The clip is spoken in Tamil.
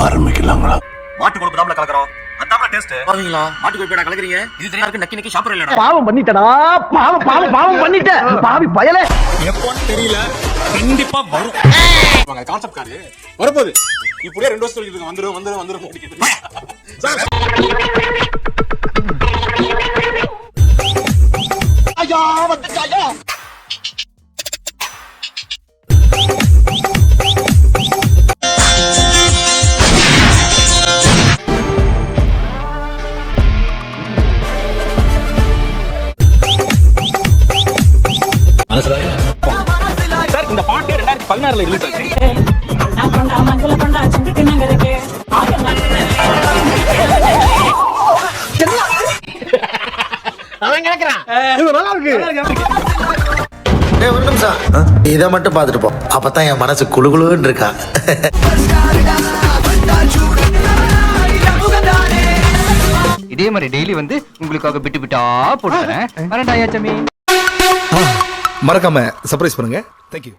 ஆரம்பிக்கலாங்களா? மாட்டு கொழுப்பு தான் கலக்குறோம். அதான் டேஸ்ட். பாவீங்களா? மாட்டு கொழுப்பு கலக்குறீங்க. இது தெரியா இருக்கு, நக்கி நக்கி சாப்பிடற இல்லடா. பாவம் பண்ணிட்டடா. பாவம் பண்ணிட்ட. பாவி பயலே. எப்போன்னு தெரியல. கண்டிப்பா வரும். வாங்க கான்செப்ட் காரு. வரப்போகுது. இப்படியே 2 வருஷம் சொல்லிட்டு வந்துரும் ஓடிக்கிட்டு. ஐயா வந்துட்டாயா. சார் இந்த பாட்டு 2016ல ரிலீஸ் ஆச்சு. அவன் கேக்குறான். இது நல்லா இருக்கு. ஒரு நிமிஷம் இதை மட்டும் பார்த்துட்டு போ. அப்பதான் என் மனசு குளுகுளுன்னு இருக்கா. இதே மாதிரி டெய்லி வந்து உங்களுக்காக விட்டு விட்டா போட்டு வரேன். வரேன்டா யாச்சமி. மறக்காம சர்ப்ரைஸ் பண்ணுங்க. தேங்க்யூ.